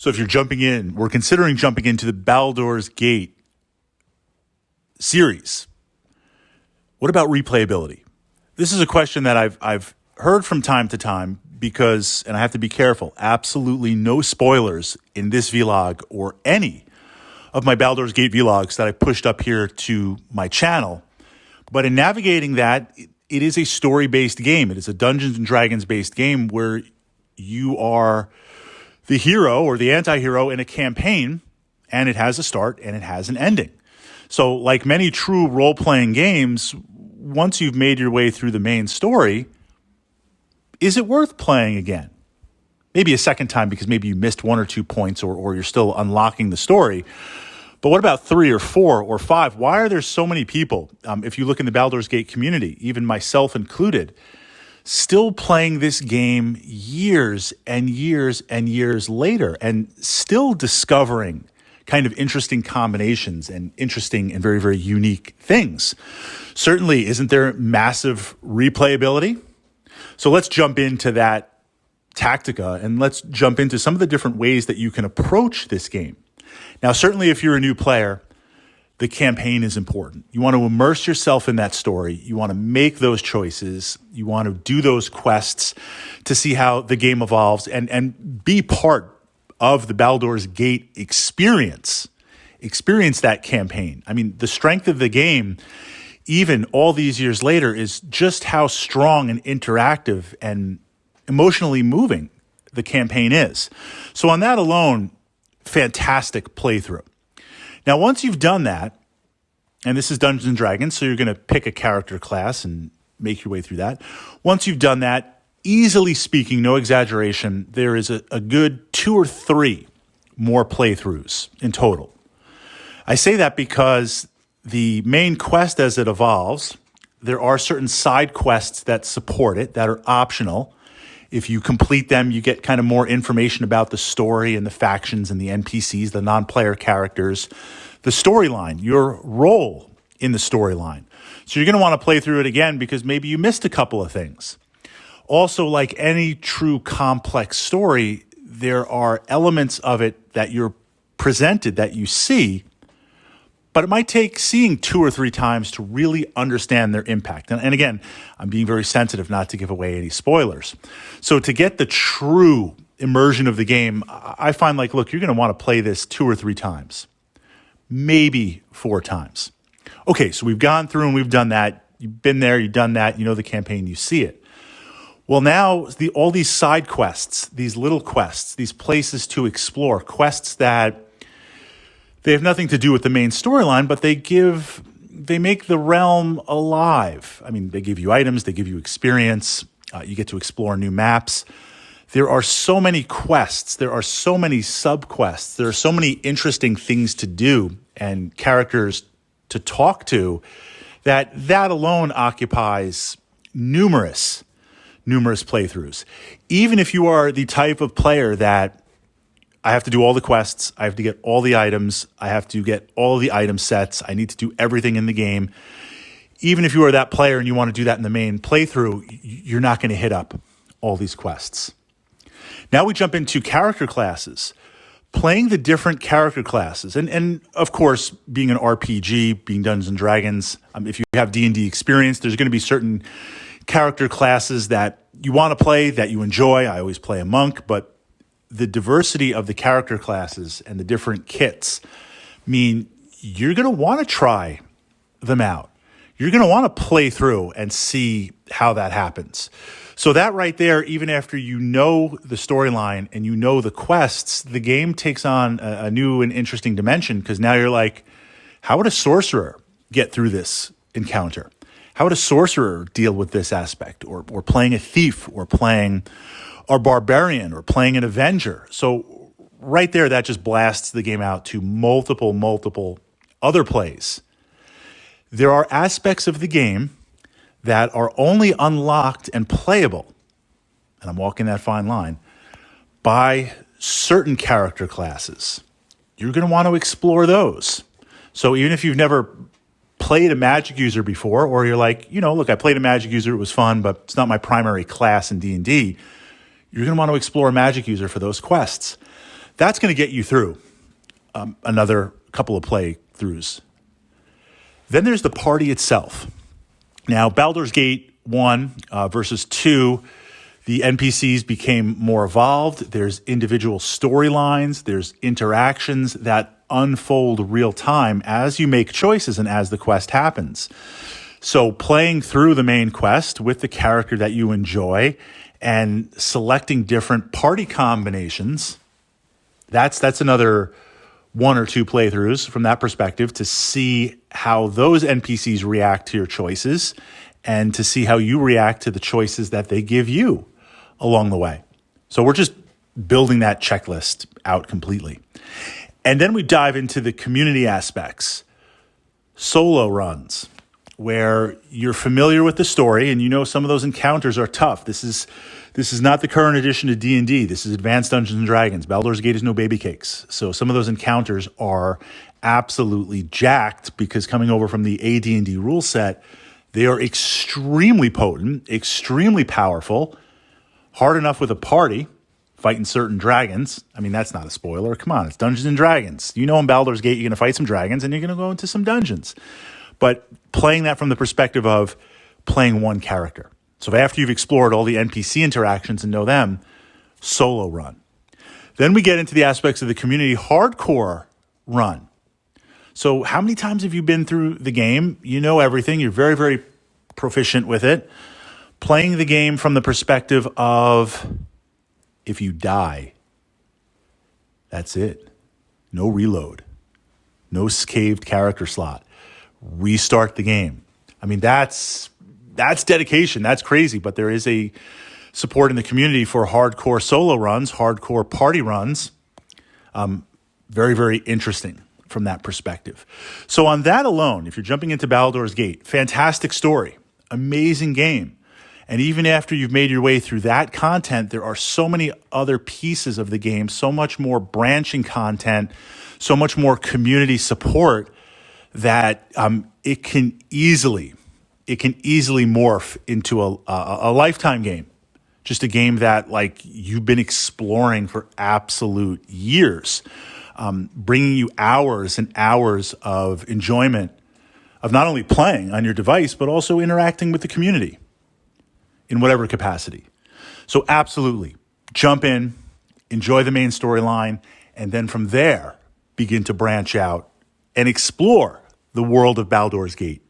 So if you're jumping in, we're considering jumping into the Baldur's Gate series. What about replayability? This is a question that I've heard from time to time because, and I have to be careful, absolutely no spoilers in this vlog or any of my Baldur's Gate vlogs that I pushed up here to my channel. But in navigating that, it is a story-based game. It is a Dungeons and Dragons-based game where you are the hero or the anti-hero in a campaign, and it has a start and it has an ending. So like many true role-playing games, once you've made your way through the main story, is it worth playing again? Maybe a second time because maybe you missed 1 or 2 points or you're still unlocking the story. But what about 3 or 4 or 5? Why are there so many people, if you look in the Baldur's Gate community, even myself included, still playing this game years and years and years later and still discovering kind of interesting combinations and interesting and very, very unique things? Certainly, isn't there massive replayability? So let's jump into that tactica and let's jump into some of the different ways that you can approach this game. Now, certainly if you're a new player, the campaign is important. You want to immerse yourself in that story. You want to make those choices. You want to do those quests to see how the game evolves and be part of the Baldur's Gate experience. Experience that campaign. I mean, the strength of the game, even all these years later, is just how strong and interactive and emotionally moving the campaign is. So on that alone, fantastic playthrough. Now, once you've done that, and this is Dungeons and Dragons, so you're going to pick a character class and make your way through that. Once you've done that, easily speaking, no exaggeration, there is a good 2 or 3 more playthroughs in total. I say that because the main quest as it evolves, there are certain side quests that support it that are optional. If you complete them, you get kind of more information about the story and the factions and the NPCs, the non-player characters, the storyline, your role in the storyline. So you're going to want to play through it again because maybe you missed a couple of things. Also, like any true complex story, there are elements of it that you're presented, that you see, but it might take seeing 2 or 3 times to really understand their impact. And again, I'm being very sensitive not to give away any spoilers. So to get the true immersion of the game, I find like, look, you're going to want to play this 2 or 3 times, maybe 4 times. Okay, so we've gone through and we've done that. You've been there, you've done that, you know the campaign, you see it. Well, now all these side quests, these little quests, these places to explore, quests that they have nothing to do with the main storyline, but they make the realm alive. I mean, they give you items, they give you experience, you get to explore new maps. There are so many quests, there are so many sub-quests, there are so many interesting things to do and characters to talk to that alone occupies numerous playthroughs. Even if you are the type of player that I have to do all the quests, I have to get all the items, I have to get all the item sets, I need to do everything in the game. Even if you are that player and you want to do that in the main playthrough, you're not going to hit up all these quests. Now we jump into character classes. Playing the different character classes. And of course, being an RPG, being Dungeons and Dragons, if you have D&D experience, there's going to be certain character classes that you want to play, that you enjoy. I always play a monk, but the diversity of the character classes and the different kits mean you're going to want to try them out. You're going to want to play through and see how that happens. So that right there, even after you know the storyline and you know the quests, the game takes on a new and interesting dimension because now you're like, how would a sorcerer get through this encounter? How would a sorcerer deal with this aspect? Or playing a thief, or playing a barbarian, or playing an avenger. So right there, that just blasts the game out to multiple other plays. There are aspects of the game that are only unlocked and playable, and I'm walking that fine line, by certain character classes. You're going to want to explore those. So even if you've never played a magic user before, or you're like, look, I played a magic user, it was fun, but it's not my primary class in D&D, you're going to want to explore a magic user for those quests. That's going to get you through another couple of playthroughs. Then there's the party itself. Now, Baldur's Gate 1 versus 2, the NPCs became more evolved. There's individual storylines. There's interactions that unfold real time as you make choices and as the quest happens. So playing through the main quest with the character that you enjoy and selecting different party combinations, that's another 1 or 2 playthroughs from that perspective to see how those NPCs react to your choices and to see how you react to the choices that they give you along the way. So we're just building that checklist out completely. And then we dive into the community aspects. Solo runs, where you're familiar with the story and you know some of those encounters are tough. This is not the current edition of D&D. This is Advanced Dungeons and Dragons. Baldur's Gate is no baby cakes. So some of those encounters are absolutely jacked because coming over from the AD&D rule set, they are extremely potent, extremely powerful, hard enough with a party, fighting certain dragons. I mean, that's not a spoiler. Come on, it's Dungeons and Dragons. You know in Baldur's Gate, you're going to fight some dragons and you're going to go into some dungeons. But playing that from the perspective of playing one character. So after you've explored all the NPC interactions and know them, solo run. Then we get into the aspects of the community hardcore run. So how many times have you been through the game? You know everything. You're very, very proficient with it. Playing the game from the perspective of if you die, that's it. No reload. No caved character slot. Restart the game. I mean, that's dedication. That's crazy. But there is a support in the community for hardcore solo runs, hardcore party runs. Very, very interesting from that perspective. So on that alone, if you're jumping into Baldur's Gate, fantastic story, amazing game. And even after you've made your way through that content, there are so many other pieces of the game, so much more branching content, so much more community support that it can easily morph into a lifetime game. Just a game that like you've been exploring for absolute years, bringing you hours and hours of enjoyment of not only playing on your device, but also interacting with the community in whatever capacity. So absolutely, jump in, enjoy the main storyline, and then from there, begin to branch out and explore the world of Baldur's Gate.